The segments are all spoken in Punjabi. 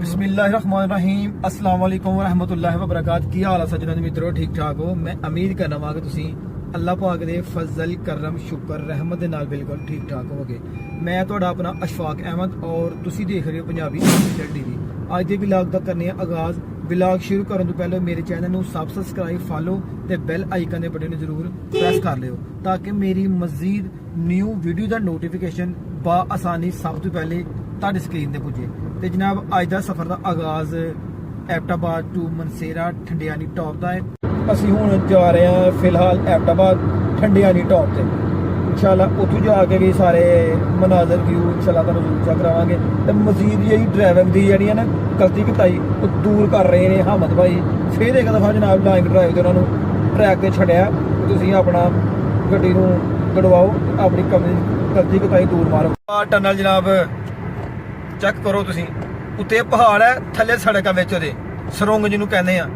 बिस्मिल्लाहिर्रहमानिर्रहीम अस्सलाम वालेकुम वरहमतुल्लाहि वबरकातुहू। की हाल है सज्जनों मित्रों, ठीक ठाक हो। मैं उम्मीद करना वा कि तुसी अल्लाह पाक दे फजल करम शुक्र रहमत दे नाल बिल्कुल ठीक ठाक होगे। मैं तुहाडा अपना अशफाक अहमद और तुसी देख रहे हो पंजाबी ऑफिशियल टीवी। अज दे व्लॉग दा करने आगाज। व्लॉग शुरू करन तो पहले मेरे चैनल नू सबसक्राइब फॉलो ते बेल आइकन दे बटन जरूर प्रेस कर लियो ताकि मेरी मजीद न्यू वीडियो दा नोटिफिकेशन बा आसानी सब तो पहले तुहाडी स्क्रीन ते पुजे। ते जनाब अज दा सफर दा आगाज एबटाबाद टू मनसेरा ठंडियानी टॉप दा है। ਅਸੀਂ ਹੁਣ ਜਾ ਰਹੇ ਹਾਂ ਫਿਲਹਾਲ ਐਬਟਾਬਾਦ ਠੰਡਿਆਨੀ ਟੌਪ ਤੇ। ਇਨਸ਼ਾਅੱਲਾ ਉੱਥੋਂ ਜਾ ਕੇ ਵੀ ਸਾਰੇ ਮਨਾਜ਼ਰ ਵਿਊ ਇਨਸ਼ਾਅੱਲਾ ਤੁਹਾਨੂੰ ਜ਼ਰੂਰ ਚੈੱਕ ਕਰਾਵਾਂਗੇ। ਤੇ ਮਜ਼ੀਦ ਜਿਹੜੀ ਡਰਾਈਵਿੰਗ ਦੀ ਜਿਹੜੀ ਹੈ ਨਾ ਗਲਤੀ ਕਿਤਾਈ ਉਹ ਦੂਰ ਕਰ ਰਹੇ ਨੇ ਹਮਦ ਭਾਈ। ਫਿਰ ਇੱਕ ਦਫਾ ਜਨਾਬ ਲਾਈਨ ਡਰਾਈਵ ਤੇ ਉਹਨਾਂ ਨੂੰ ਟਰੈਕ ਤੇ ਛੱਡਿਆ, ਤੁਸੀਂ ਆਪਣਾ ਗੱਡੀ ਨੂੰ ਗੜਵਾਓ, ਆਪਣੀ ਗਲਤੀ ਕਿਤਾਈ ਦੂਰ ਮਾਰੋ। ਆ ਟਨਲ ਜਨਾਬ ਚੈੱਕ ਕਰੋ ਤੁਸੀਂ, ਉੱਤੇ ਪਹਾੜ ਹੈ, ਥੱਲੇ ਸੜਕ ਆ ਵਿੱਚ ਉਹਦੇ, ਸਰੁੰਗ ਜਿਹਨੂੰ ਕਹਿੰਦੇ ਆ।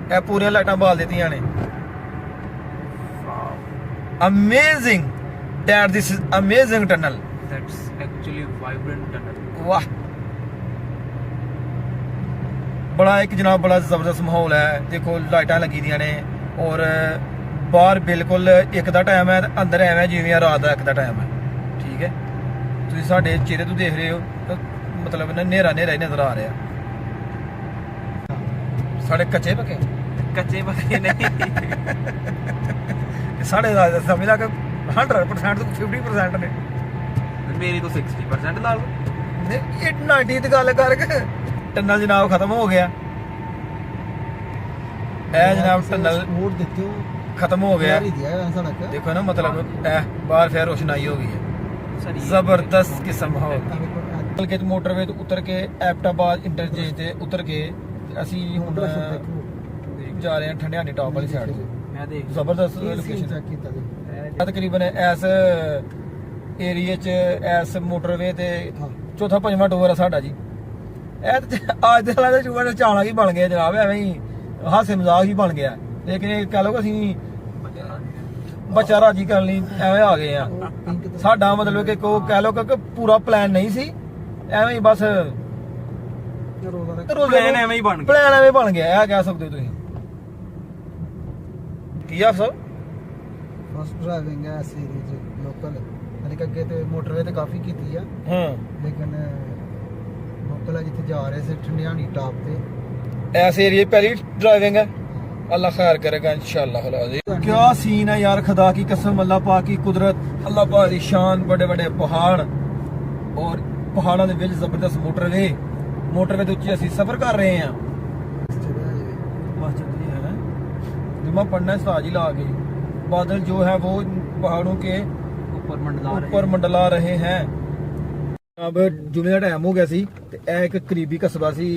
ਇਹ ਪੂਰੀਆਂ ਲਾਈਟਾਂ ਬਾਲ ਦਿੱਤੀਆਂ ਨੇ। Amazing dad, this is amazing tunnel. That's actually vibrant tunnel. ਵਾਹ, ਬੜਾ ਇੱਕ ਜਨਾਬ ਬੜਾ ਜ਼ਬਰਦਸਤ ਮਾਹੌਲ ਹੈ। ਦੇਖੋ ਲਾਈਟਾਂ ਲੱਗੀ ਦੀਆਂ ਨੇ ਔਰ ਬਾਹਰ ਬਿਲਕੁਲ ਇੱਕ ਦਾ ਟਾਈਮ ਹੈ, ਅੰਦਰ ਐਵੇਂ ਜਿਵੇਂ ਰਾਤ ਦਾ ਇੱਕ ਦਾ ਟਾਈਮ ਹੈ। ਠੀਕ ਹੈ, ਤੁਸੀਂ ਸਾਡੇ ਚਿਹਰੇ ਤੋਂ ਦੇਖ ਰਹੇ ਹੋ ਤਾਂ ਮਤਲਬ ਨਾ ਹਨੇਰਾ ਹਨੇਰਾ ਹੀ ਨਜ਼ਰ ਆ ਰਿਹਾ। ਸਾਡੇ ਕੱਚੇ ਪੱਕੇ ਕੱਚੇ ਪੱਕੇ ਨਹੀਂ, ਸਾਡੇ ਦਾ ਸਮਝ ਲਾ ਕਿ 100% ਤੋਂ 50% ਨੇ। ਮੇਰੀ ਤੋਂ 60% ਲਾ ਲਓ। ਨਹੀਂ, ਇਹ 90 ਦੀ ਗੱਲ ਕਰਕੇ ਟਨਲ ਜਨਾਬ ਖਤਮ ਹੋ ਗਿਆ। ਇਹ ਜਨਾਬ ਟਨਲ ਮੋੜ ਦਿੱਤੇ ਖਤਮ ਹੋ ਗਿਆ। ਸੜਕ ਦੇਖੋ ਨਾ ਮਤਲਬ ਇਹ ਬਾਹਰ ਫਿਰ ਰੋਸ਼ਨਾਈ ਹੋ ਗਈ ਹੈ। ਜ਼ਬਰਦਸਤ ਕਿਸਮ ਮਾਹੌਲ। ਕੇ ਮੋਟਰਵੇ ਤੋਂ ਉਤਰ ਕੇ ਐਬਟਾਬਾਦ ਇੰਟਰਚੇਂਜ ਤੇ ਉਤਰ ਕੇ ਅਸੀਂ ਹੁਣ ਜਾ ਰਹੇ ਹਾਂ ਠੰਡਿਆਨੀ ਟਾਪ ਵਾਲੀ ਸਾਈਡ ਤੇ। ਮੈਂ ਦੇਖ ਜ਼ਬਰਦਸਤ ਲੋਕੇਸ਼ਨ ਚੈੱਕ ਕੀਤਾ ਜੀ। ਤਕਰੀਬਨ ਇਸ ਏਰੀਏ 'ਚ ਇਸ ਮੋਟਰਵੇ ਤੇ ਚੌਥਾ ਪੰਜਵਾਂ ਟੂਰ ਆ ਸਾਡਾ ਜੀ। ਇਹ ਅੱਜ ਦੇ ਹਾਲਾਤ ਚੂਹਾ ਦਾ ਚਾਣਾ ਹੀ ਬਣ ਗਿਆ ਜਨਾਬ, ਐਵੇਂ ਹੀ ਹਾਸੇ ਮਜ਼ਾਕ ਹੀ ਬਣ ਗਿਆ। ਲੇਕਿਨ ਇਹ ਕਹਿ ਲਓ ਕਿ ਅਸੀਂ ਬੱਚਾ ਰਾਜੀ ਕਰਨ ਲਈ ਐਵੇਂ ਆ ਗਏ ਆ। ਸਾਡਾ ਮਤਲਬ ਕਿ ਕੋ ਕਹਿ ਲਓ ਕਿ ਪੂਰਾ ਪਲਾਨ ਨਹੀਂ ਸੀ, ਐਵੇਂ ਹੀ ਬਸ ਪਲਾਨ ਐਵੇਂ ਹੀ ਬਣ ਗਿਆ। ਪਲਾਨ ਐਵੇਂ ਬਣ ਗਿਆ, ਇਹ ਕਹਿ ਸਕਦੇ ਹੋ ਤੁਸੀਂ। ਕੀ ਆ ਸਰ ਫਸਟ ਡਰਾਈਵਿੰਗ ਹੈ ਸੀਰੀਜ਼ ਲੋਕਲ, ਯਾਨੀ ਕਿ ਅੱਗੇ ਤੇ ਮੋਟਰਵੇ ਤੇ ਕਾਫੀ ਕੀਤੀ ਆ, ਹਾਂ ਲੇਕਿਨ ਲੋਕਲ ਹੈ ਜਿੱਥੇ ਜਾ ਰਹੇ ਸੀ ਠੰਡਿਆਣੀ ਟਾਪ ਤੇ। ਐਸ ਏਰੀਏ ਪਹਿਲੀ ਡਰਾइविंग है। अल्लाह खैर करेगा इंशाल्लाह। क्या सीन है यार, खुदा की कसम, अल्लाह पाक की कुदरत, अल्लाह पाक की शान। बड़े बड़े पहाड़ और पहाड़ों के विच जबरदस्त मोटरवे। मोटरवे के उत्ते असीं सफर कर रहे हैं। बस जल्दी है जुम्मा पढ़ना है साज ही ला के। बादल जो है वो पहाड़ों के ऊपर मंडला रहे हैं। अब जुमे का टाइम हो गया सी ते एक करीबी कस्बा सी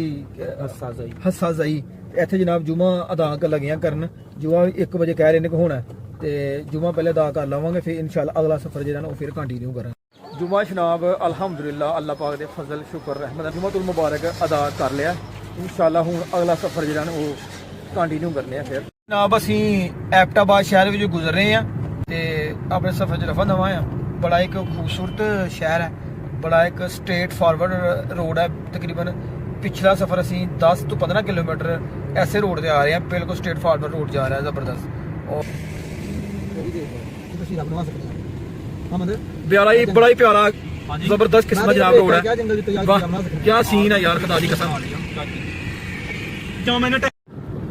हस्सा जाई। ਇੱਥੇ ਜਨਾਬ ਜੁਮਾ ਅਦਾ ਕਰ ਲੱਗੀਆਂ ਕਰਨ। ਜੁਮਾ 1 ਵਜੇ ਕਹਿ ਰਹੇ ਨੇ ਕਿ ਹੋਣਾ ਤੇ ਜੁਮਾ ਪਹਿਲੇ ਅਦਾ ਕਰ ਲਵਾਂਗੇ, ਫਿਰ ਇਨਸ਼ਾਅੱਲਾ ਅਗਲਾ ਸਫ਼ਰ ਜਿਹੜਾ ਨਾ ਉਹ ਫਿਰ ਕੰਟੀਨਿਊ ਕਰਾਂਗੇ। ਜੁਮਾ ਸ਼ਨਾਬ ਅਲਹਮਦੁਲਿਲਾ ਅੱਲਾਹ ਪਾਕ ਦੇ ਫਜ਼ਲ ਸ਼ੁਕਰ ਰਹਿਮਤ ਜੁਮਾਤੁਲ ਮੁਬਾਰਕ ਅਦਾ ਕਰ ਲਿਆ। ਇਨਸ਼ਾਅੱਲਾ ਹੁਣ ਅਗਲਾ ਸਫ਼ਰ ਜਿਹੜਾ ਨਾ ਉਹ ਕੰਟੀਨਿਊ ਕਰਨੇ ਆ। ਫਿਰ ਜਨਾਬ ਅਸੀਂ ਐਬਟਾਬਾਦ ਸ਼ਹਿਰ ਵਿੱਚ ਗੁਜ਼ਰ ਰਹੇ ਹਾਂ ਤੇ ਆਪਣੇ ਸਫ਼ਰ 'ਚ ਰਫਾ ਦਵਾ ਆ। ਬੜਾ ਇੱਕ ਖੂਬਸੂਰਤ ਸ਼ਹਿਰ ਹੈ, ਬੜਾ ਇੱਕ ਸਟ੍ਰੇਟ ਫਾਰਵਰਡ ਰੋਡ ਹੈ। ਤਕਰੀਬਨ पिछला सफर असी 10 तो 15 किलोमीटर ऐसे रोड से आ रहे हैं, बिल्कुल स्ट्रेट फॉरवर्ड रोड जा रहा है जबरदस्त। और बड़ा ही प्यारा जबरदस्त किस्म जनाब रोड है। क्या सीन है यार, खुदा दी कसम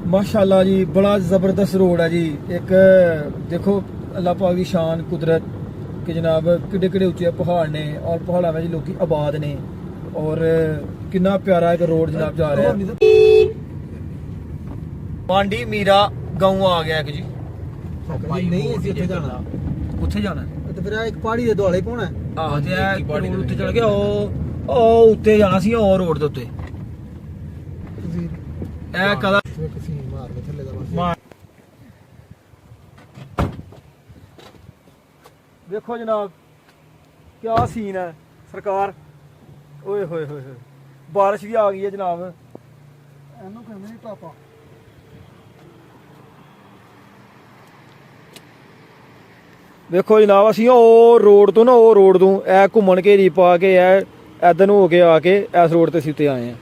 माशाल्लाह जी, बड़ा जबरदस्त रोड है जी। एक देखो अल्लाह पाक की शान कुदरत कि जनाब किड्डे किड्डे उच्चे पहाड़ ने और पहाड़ों में लोग आबाद ने और कितना प्यारा एक रोड जनाब जा रहा है। पांडी मीरा गांव आ गया एक जी। ਨਹੀਂ ਅਸੀਂ ਉੱਥੇ ਜਾਣਾ। ਉੱਥੇ ਜਾਣਾ ਤੇ ਫਿਰ ਇੱਕ ਪਹਾੜੀ ਦੇ ਦੁਆਲੇ ਪਾਉਣਾ। ਆਹ ਤੇ ਇਹ ਉੱਤੇ ਚੜ ਗਿਆ, ਉਹ ਉੱਤੇ ਜਾਣਾ ਸੀ, ਉਹ ਰੋਡ ਦੇ ਉੱਤੇ। ਤੁਸੀਂ ਇਹ ਕਦਾ ਕਿਸੇ ਮਾਰ ਕੇ ਥੱਲੇ ਦਾ ਬਸ। ਦੇਖੋ ਜਨਾਬ क्या सीन है सरकार। ओए होए होए होए, बारिश भी आ गई है जनाब। ਇਹਨੂੰ ਕਹਿੰਦੇ ਨੇ ਟਾਪਾ। ਵੇਖੋ ਜਨਾਬ ਅਸੀਂ ਉਹ ਰੋਡ ਤੋਂ ਇਹ ਘੁੰਮਣ ਘੇਰੀ ਪਾ ਕੇ ਇਹ ਇਧਰ ਨੂੰ ਹੋ ਕੇ ਆ ਕੇ ਇਸ ਰੋਡ ਤੇ ਅਸੀਂ ਉੱਤੇ ਆਏ ਆ।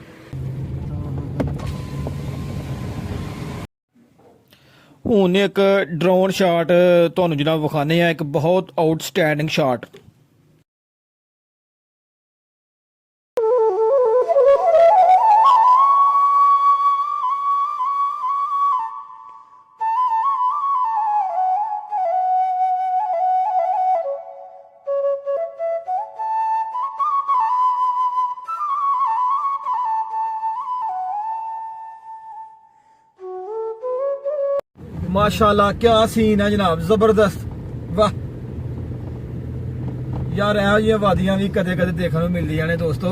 ਹੁਣ ਇੱਕ ਡਰੋਨ ਸ਼ਾਟ ਤੁਹਾਨੂੰ ਜਨਾਬ ਵਿਖਾਣੇ ਆ, ਇੱਕ ਬਹੁਤ ਆਊਟਸਟੈਂਡਿੰਗ ਸ਼ਾਟ। माशाल्लाह क्या सीन है जनाब, जबरदस्त। वाह यार ਇਹ ਵਾਦੀਆਂ ਵੀ ਕਦੇ ਕਦੇ ਦੇਖਣ ਨੂੰ ਮਿਲਦੀਆਂ ਨੇ ਦੋਸਤੋ।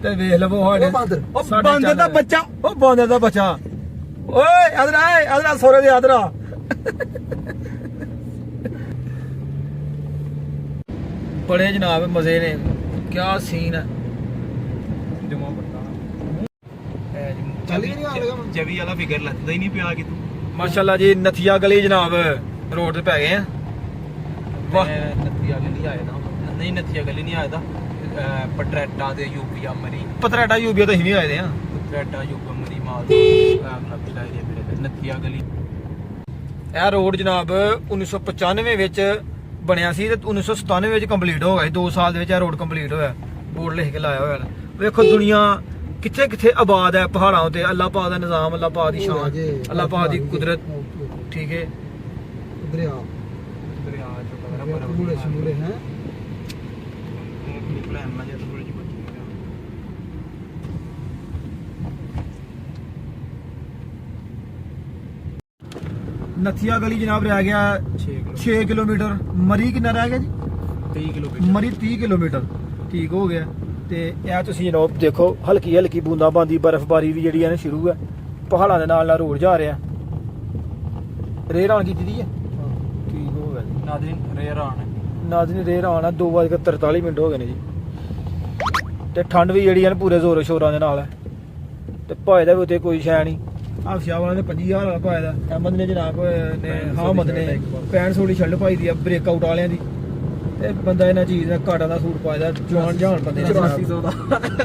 ਤੇ ਵੇਖ ਲਵੋ ਸਾਡੇ ਬਾਂਦਰ ਦਾ ਬੱਚਾ, ਉਹ ਬਾਂਦਰ ਦਾ ਬੱਚਾ। ਓਏ ਇਧਰ ਆ ਸੋਰੇ ਦੇ ਇਧਰ ਆ। ਬੜੇ ਜਨਾਬ ਮਜ਼ੇ ਨੇ, क्या सीन है। ਜਵੀ ਵਾਲਾ ਫਿਗਰ ਲੱਥਦਾ ਹੀ ਨਹੀਂ ਪਿਆ ਕਿ ਤੂੰ। माशाल्लाह जी नथिया गली जनाब रोड पे पै गए हैं। वाह ਨਥੀਆ ਗਲੀ ਆਇਆ ਦਾ ਨਹੀਂ, ਨਥੀਆ ਗਲੀ ਨਹੀਂ ਆਇਆ ਦਾ, ਪਟਰੈਟਾ ਤੇ ਯੂਪੀਆ ਮਰੀ, पतराटा यूबीआ तो ही आए हैं। ਪਟਰੈਟਾ ਯੂਪੀਆ ਮਰੀ ਮਾਲ ਮਤਲਬ ਪਿਛਲਾ ਏਰੀਆ ਮੇਰੇ ਨਥੀਆ ਗਲੀ। ਇਹ ਰੋਡ ਜਨਾਬ 1995 ਵਿੱਚ ਬਣਿਆ ਸੀ ਤੇ 1997 ਵਿੱਚ ਕੰਪਲੀਟ ਹੋ ਗਿਆ ਸੀ। 2 ਸਾਲ ਦੇ ਵਿੱਚ ਇਹ ਰੋਡ ਕੰਪਲੀਟ ਹੋਇਆ। ਬੋਰਡ ਲਿਖ ਕੇ ਲਾਇਆ ਹੋਇਆ। ਵੇਖੋ ਦੁਨੀਆ ਕਿੱਥੇ ਕਿੱਥੇ ਆਬਾਦ ਹੈ ਪਹਾੜਾਂ ਉਤੇ। ਅੱਲਾਹ ਪਾਕ ਦਾ ਨਿਜ਼ਾਮ, ਅੱਲਾਹ ਪਾਕ ਦੀ ਸ਼ਾਨ, ਅੱਲਾਹ ਪਾਕ ਦੀ ਕੁਦਰਤ। ਠੀਕ ਹੈ दरिया ਦਰਿਆ ਚੋਂ दरिया पूरे शमूले हैं। ਨਿਕਲਿਆ ਮੈਂ ਜਦ ਥੋੜੀ ਜਿਹੀ ਬਚੀ ਨਥੀਆ ਗਲੀ ਜਨਾਬ ਰਹਿ ਗਿਆ 6 ਕਿਲੋਮੀਟਰ। ਮਰੀ ਕਿੰਨਾ ਰਹਿ ਗਿਆ ਜੀ? 30 ਕਿਲੋਮੀਟਰ। ਮਰੀ 30 ਕਿਲੋਮੀਟਰ ਠੀਕ ਹੋ ਗਿਆ। ਤੇ ਇਹ ਤੁਸੀਂ ਜਨਾਬ ਦੇਖੋ ਹਲਕੀ ਹਲਕੀ ਬੂੰਦਾਬਾਂਦੀ ਬਰਫ਼ਬਾਰੀ ਵੀ ਜਿਹੜੀ ਹੈ ਨਾ ਸ਼ੁਰੂ ਹੈ। ਪਹਾੜਾਂ ਦੇ ਨਾਲ ਨਾਲ ਰੋਡ ਜਾ ਰਿਹਾ। ਰੇਰ ਆਣ ਕੀਤੀ ਦੀ ਹੈ। ਠੀਕ ਹੋ ਗਿਆ ਜੀ। ਨਾਜ਼ਰੀਨ ਰੇਰ ਆਣ ਨਾਜ਼ਰੀਨ ਰੇਰ ਆਣਾ 2:43 ਮਿੰਟ ਹੋ ਗਏ ਨੇ ਜੀ। ਤੇ ਠੰਡ ਵੀ ਜਿਹੜੀ ਹੈ ਨਾ ਪੂਰੇ ਜ਼ੋਰ ਸ਼ੋਰਾਂ ਦੇ ਨਾਲ ਹੈ। ਤੇ ਭਾਏ ਦਾ ਵੀ ਉੱਤੇ ਕੋਈ ਸ਼ੈ ਨਹੀਂ। ਆਹ ਸ਼ਾਹ ਵਾਲਾ ਨੇ 25000 ਵਾਲਾ ਭਾਏ ਦਾ। ਅਹਿਮਦ ਨੇ ਜਨਾਬ ਨੇ ਹਾਮਦ ਨੇ 65 ਦੀ ਸ਼ਰਟ ਪਾਈ ਦੀ ਆ ਬ੍ਰੇਕਆਊਟ ਵਾਲਿਆਂ ਦੀ। ਤੇ ਬੰਦਾ ਇਹਨਾਂ ਚੀਜ਼ ਦਾ ਘਾਟਾ ਦਾ ਸੂਟ ਪਾਇਦਾ। ਜਵਾਨ ਜਹਾਨ ਬੰਦੇ 8400 ਦਾ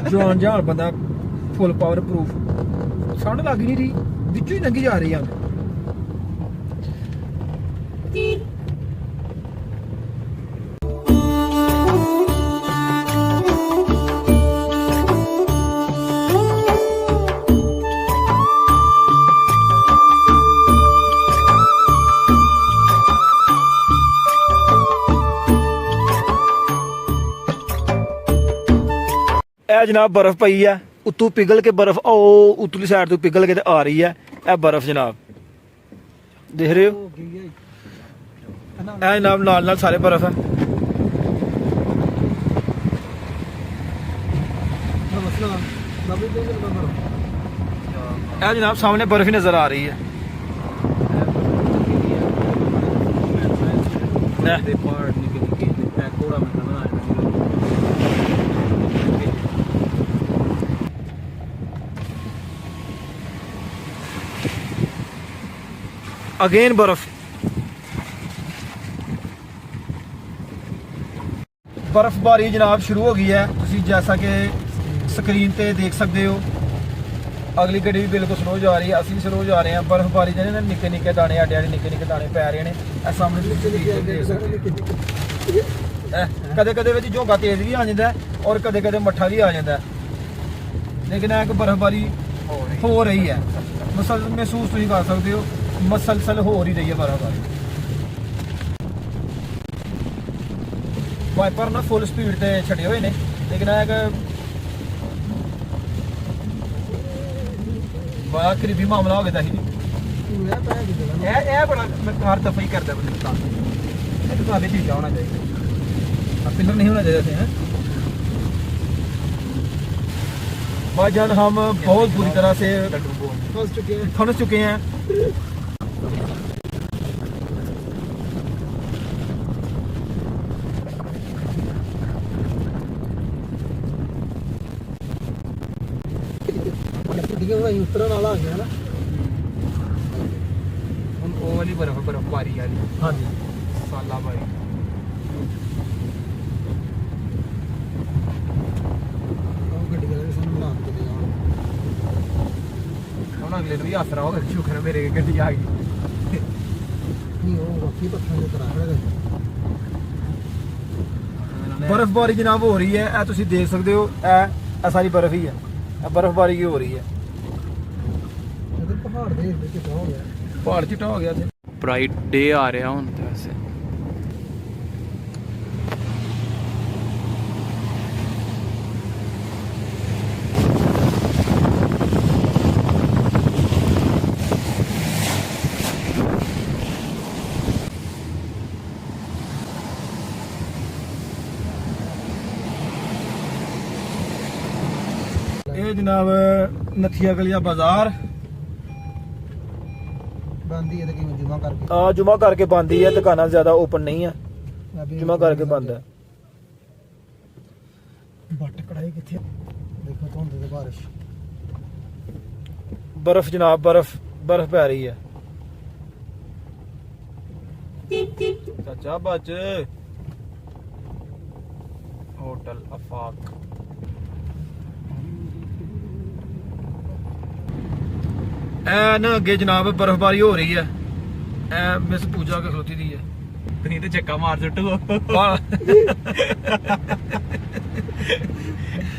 ਜਵਾਨ ਜਹਾਨ ਬੰਦਾ ਫੁੱਲ ਪਾਵਰ ਪ੍ਰੂਫ। ਠੰਡ ਲੱਗ ਨਹੀਂ ਰਹੀ, ਵਿੱਚੋਂ ਹੀ ਲੰਘੀ ਜਾ ਰਹੀ ਆ। ਇਹ ਜਨਾਬ ਬਰਫ਼ ਪਈ ਆ ਉੱਤੋਂ ਪਿਘਲ ਕੇ। ਬਰਫ਼ ਉਹ ਉਤਲੀ ਸਾਈਡ ਤੋਂ ਪਿਘਲ ਕੇ ਤੇ ਆ ਰਹੀ ਹੈ। ਇਹ ਬਰਫ਼ ਜਨਾਬ ਦੇਖ ਰਹੇ ਹੋ। ਇਹ ਜਨਾਬ ਨਾਲ ਨਾਲ ਸਾਰੇ ਬਰਫ਼ ਹੈ। ਇਹ ਜਨਾਬ ਸਾਹਮਣੇ ਬਰਫ਼ ਹੀ ਨਜ਼ਰ ਆ ਰਹੀ ਹੈ। ਦੇ ਪਹਾੜ ਨਿਕਲ ਕੇ ਮੈਂ ਕੋੜਾ ਮੈਂ ਬਣਾਇਆ। अगेन बर्फ। बर्फबारी जनाब शुरू हो गई है। तुसी जैसा कि स्क्रीन पे देख सकते हो। अगली गड्डी भी बिल्कुल स्लो जा रही है, असं भी स्लो जा रहे हैं। बर्फबारी के निक्के निक्के दाने आडे आडे निक्के निक्के दाने पै रहे हैं। सामने कदे कदे झोंका तेज भी आ जाता है और कदे कदे मट्ठा भी आ जाता है। लेकिन एक बर्फबारी हो रही है, महसूस तुम कर सकते हो। मसलसल हो रही रही है बर्फबारी। वाइपर ना फुल स्पीड ते छड़े हुए ने, लेकिन बड़ा करीबी मामला हो गया ही नहीं। बड़ा कार दफा ही करता बंदे सारी चीज़ होना चाहिए। पिलर नहीं होना चाहिए थे। भाईजान हम बहुत बुरी तरह से फंस चुके हैं। उतरन वाला आ गया ना। ਹੁਣ ਉਹ ਵਾਲੀ ਬਰਫਬਾਰੀ ਵਾਲੀ। हाँ जी ਸਾਲਾ ਬਾਈ ਗੱਡੀ ਵਾਲੇ ਸਾਨੂੰ ਬੁਲਾ ਕੇ ਹੁਣ ਅਗਲੇ ਨੂੰ ਵੀ ਆਸਰਾ ਹੋਗਾ। ਸ਼ੁਕਰ ਮੇਰੇ ਗੱਡੀ ਆ ਗਈ। ਨਹੀਂ ਉਹ ਰੱਖੀ ਪੱਥਰਾਂ ਦੇ ਕਰਾ ਰਹੇ ਬਰਫ਼ਬਾਰੀ ਜਨਾਬ ਹੋ ਰਹੀ ਹੈ, ਇਹ ਤੁਸੀਂ ਦੇਖ ਸਕਦੇ ਹੋ, ਇਹ ਸਾਰੀ ਬਰਫ਼ ਹੀ ਹੈ, ਇਹ ਬਰਫ਼ਬਾਰੀ ਕੀ ਹੋ ਰਹੀ ਹੈ। ਇਹਦੇ ਪਹਾੜ ਦੇ ਵਿੱਚ ਹੋ ਗਿਆ ਪਹਾੜ ਚਿੱਟਾ ਹੋ ਗਿਆ ਤੇ ਬ੍ਰਾਈਟ ਡੇ ਆ ਰਿਹਾ ਹੁਣ ਤੇ ਵੈਸੇ ਇਹ ਜਨਾਬ ਨਥੀਆ ਗਲੀਆ ਬਾਜ਼ਾਰ ਬੰਦੀ ਇਹਦੇ ਕਿਵੇਂ ਜਮਾ ਕਰਕੇ ਆ ਜੁਮਾ ਕਰਕੇ ਬੰਦ ਹੀ ਹੈ, ਦੁਕਾਨਾਂ ਜ਼ਿਆਦਾ ਓਪਨ ਨਹੀਂ ਆ, ਜੁਮਾ ਕਰਕੇ ਬੰਦ ਹੈ। ਬੱਟ ਕੜਾਈ ਕਿੱਥੇ ਦੇਖੋ ਧੁੰਦ ਤੇ ਬਾਰਿਸ਼ ਬਰਫ਼ ਜਨਾਬ, ਬਰਫ਼ ਪੈ ਰਹੀ ਹੈ। ਚਾਚਾ ਬੱਜ ਹੋਟਲ ਅਫਾਕ ਐ ਨਾ ਅੱਗੇ ਜਨਾਬ ਬਰਫ਼ਬਾਰੀ ਹੋ ਰਹੀ ਹੈ, ਐ ਮਿਸ ਪੂਜਾ ਕੇ ਖਲੋਤੀ ਦੀ ਹੈ। ਤੁਸੀਂ ਤੇ ਚੱਕਾ ਮਾਰ ਸੁੱਟੋ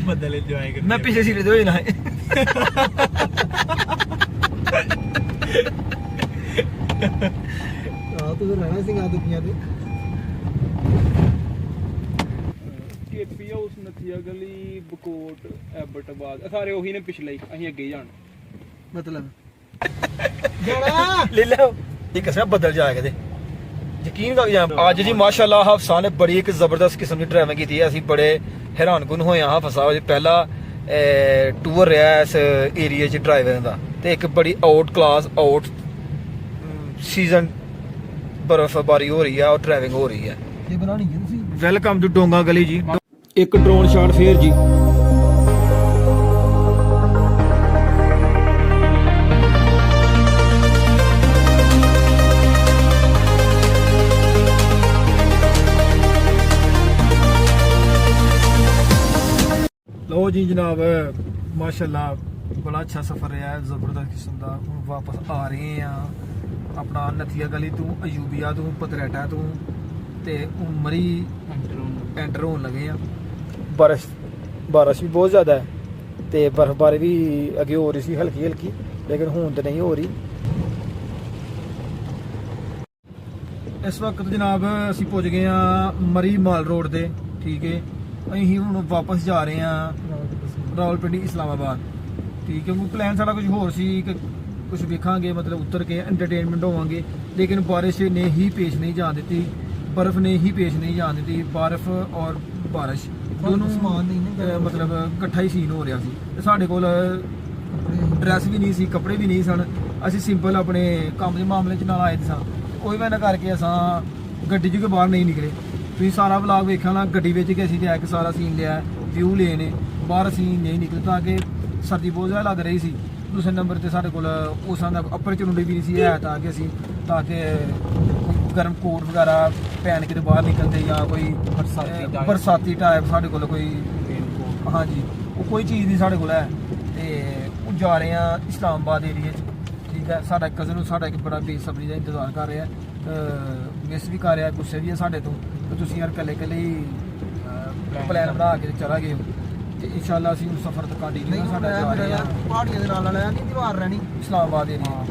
ਬੱਦਲ ਇੰਜੋਏ ਕਰ ਮੈਂ ਪਿੱਛੇ ਸੀਟ ਤੇ ਹੋ ਜਾਣਾ ਹੈ। ਆ ਤੂੰ ਰਹਿਣਾ ਸੀਗਾ ਦੁਨੀਆ ਤੇ ਕੇਪੀ ਹਾਊਸ ਨਥੀਆ ਗਲੀ ਬਕੋਟ ਐਬਟਬਾਦ ਸਾਰੇ ਉਹੀ ਨੇ ਪਿਛਲੇ ਹੀ, ਅਸੀਂ ਅੱਗੇ ਹੀ ਜਾਣ ਮਤਲਬ ਜੜਾ ਲੈ ਲਓ ਇਹ ਕਿਸਾ ਬਦਲ ਜਾਏਗਾ ਤੇ ਯਕੀਨ ਕਰ ਜਾ। ਅੱਜ ਜੀ ਮਾਸ਼ਾਅੱਲਾ ਹਫਸਾ ਨੇ ਬੜੀ ਇੱਕ ਜ਼ਬਰਦਸਤ ਕਿਸਮ ਦੀ ਡਰਾਈਵਿੰਗ ਕੀਤੀ ਹੈ, ਅਸੀਂ ਬੜੇ ਹੈਰਾਨਕੁਨ ਹੋਏ ਹਾਂ। ਹਫਸਾ ਜੀ ਪਹਿਲਾ ਟੂਰ ਰਿਹਾ ਇਸ ਏਰੀਆ 'ਚ ਡਰਾਈਵਿੰਗ ਦਾ, ਤੇ ਇੱਕ ਬੜੀ ਆਊਟ ਕਲਾਸ ਆਊਟ ਸੀਜ਼ਨ ਬਰਫ਼ਬਾਰੀ ਹੋ ਰਹੀ ਹੈ ਔਰ ਡਰਾਈਵਿੰਗ ਹੋ ਰਹੀ ਹੈ। ਇਹ ਬਣਾਣੀ ਹੈ ਤੁਸੀਂ ਵੈਲਕਮ ਟੂ ਡੋਂਗਾ ਗਲੀ ਜੀ। ਇੱਕ ਡਰੋਨ ਸ਼ਾਟ ਫੇਰ ਜੀ। ਲੋ ਜੀ ਜਨਾਬ ਮਾਸ਼ਾਅੱਲਾ ਬੜਾ ਅੱਛਾ ਸਫ਼ਰ ਰਿਹਾ ਹੈ, ਜ਼ਬਰਦਸਤ ਕਿਸਮ ਦਾ। ਹੁਣ ਵਾਪਸ ਆ ਰਹੇ ਆ ਆਪਣਾ ਨਥੀਆ ਗਲੀ ਤੋਂ, ਅਯੂਬੀਆ ਤੋਂ, ਪਤਰੈਟਾ ਤੋਂ, ਤੇ ਉਮਰੀ ਐਂਟਰ ਹੋਣ ਲੱਗੇ ਆ। ਬਾਰਿਸ਼ ਵੀ ਬਹੁਤ ਜ਼ਿਆਦਾ ਹੈ ਤੇ ਬਰਫ਼ਬਾਰੀ ਵੀ ਅੱਗੇ ਹੋ ਰਹੀ ਸੀ ਹਲਕੀ ਹਲਕੀ, ਲੇਕਿਨ ਹੁਣ ਤੇ ਨਹੀਂ ਹੋ ਰਹੀ। ਇਸ ਵਕਤ ਜਨਾਬ ਅਸੀਂ ਪਹੁੰਚ ਗਏ ਆ ਮਰੀ ਮਾਲ ਰੋਡ ਤੇ, ਠੀਕ ਹੈ। ਅਸੀਂ ਹੁਣ ਵਾਪਸ ਜਾ ਰਹੇ ਆ ਰਾਵਲਪਿੰਡੀ ਇਸਲਾਮਾਬਾਦ, ਠੀਕ ਹੈ। ਕਿਉਂਕਿ ਪਲਾਨ ਸਾਡਾ ਕੁਝ ਹੋਰ ਸੀ ਕਿ ਕੁਝ ਵੇਖਾਂਗੇ, ਮਤਲਬ ਉਤਰ ਕੇ ਐਂਟਰਟੇਨਮੈਂਟ ਹੋਵਾਂਗੇ, ਲੇਕਿਨ ਬਾਰਿਸ਼ ਨੇ ਹੀ ਪੇਸ਼ ਨਹੀਂ ਜਾਣ ਦਿੱਤੀ, ਬਰਫ਼ ਨੇ ਹੀ ਪੇਸ਼ ਨਹੀਂ ਜਾਣ ਦਿੱਤੀ। ਬਰਫ਼ ਔਰ ਬਾਰਿਸ਼ ਦੋਨੋਂ ਸਮਾਨ ਨਹੀਂ ਮਤਲਬ ਇਕੱਠਾ ਹੀ ਸੀਨ ਹੋ ਰਿਹਾ ਸੀ ਤੇ ਸਾਡੇ ਕੋਲ ਡਰੈਸ ਵੀ ਨਹੀਂ ਸੀ, ਕੱਪੜੇ ਵੀ ਨਹੀਂ ਸਨ। ਅਸੀਂ ਸਿੰਪਲ ਆਪਣੇ ਕੰਮ ਦੇ ਮਾਮਲੇ 'ਚ ਨਾਲ ਆਏ ਸਾਂ, ਕੋਈ ਵਜ੍ਹਾ ਕਰਕੇ ਅਸਾਂ ਗੱਡੀ 'ਚ ਕੇ ਬਾਹਰ ਨਹੀਂ ਨਿਕਲੇ। ਤੁਸੀਂ ਸਾਰਾ ਵਲੌਗ ਵੇਖਿਆ ਨਾ, ਗੱਡੀ ਵਿੱਚ ਕਿ ਅਸੀਂ ਇੱਕ ਸਾਰਾ ਸੀਨ ਲਿਆ, ਵਿਊ ਲਏ ਨੇ, ਬਾਹਰ ਅਸੀਂ ਨਹੀਂ ਨਿਕਲੇ ਤਾਂ ਕਿ ਸਰਦੀ ਬਹੁਤ ਜ਼ਿਆਦਾ ਲੱਗ ਰਹੀ ਸੀ। ਦੂਸਰੇ ਨੰਬਰ ਤੇ ਸਾਡੇ ਕੋਲ ਉਸ ਦਾ ਅਪਰਚੂਨਿਟੀ ਵੀ ਨਹੀਂ ਸੀ ਹੈ ਤਾਂ ਕਿ ਗਰਮ ਕੋਟ ਵਗੈਰਾ ਪਹਿਨ ਕੇ ਬਾਹਰ ਨਿਕਲਦੇ ਜਾਂ ਕੋਈ ਬਰਸਾਤੀ ਟਾਈਪ ਸਾਡੇ ਕੋਲ ਕੋਈ ਹਾਂਜੀ ਉਹ ਕੋਈ ਚੀਜ਼ ਨਹੀਂ ਸਾਡੇ ਕੋਲ ਹੈ। ਤੇ ਉਹ ਜਾ ਰਹੇ ਆ ਇਸਲਾਮਾਬਾਦ ਏਰੀਏ 'ਚ, ਠੀਕ ਹੈ। ਸਾਡਾ ਕਜ਼ਨ ਸਾਡਾ ਇੱਕ ਬੜਾ ਬੇਸਬਰੀ ਦਾ ਇੰਤਜ਼ਾਰ ਕਰ ਰਿਹਾ, ਮਿਸ ਵੀ ਕਰ ਰਿਹਾ, ਗੁੱਸੇ ਵੀ ਹੈ ਸਾਡੇ ਤੋਂ। ਤੇ ਤੁਸੀਂ ਯਾਰ ਇਕੱਲੇ ਹੀ ਪਲਾਨ ਬਣਾ ਕੇ ਚਲਾ ਗਏ ਹੋ ਤੇ ਇਨਸ਼ਾਅੱਲਾ ਅਸੀਂ ਸਫ਼ਰ ਤਾਂ ਕੰਟੀਨਿਊ ਸਾਡਾ ਜਾ ਰਹੇ ਆ ਪਹਾੜੀਆਂ ਦੇ ਨਾਲ ਵਾਲਿਆਂ ਨਹੀਂ ਦੀਵਾਰ ਰਹਿਣੀ ਇਸਲਾਮਾਬਾਦ ਏਰੀਆ।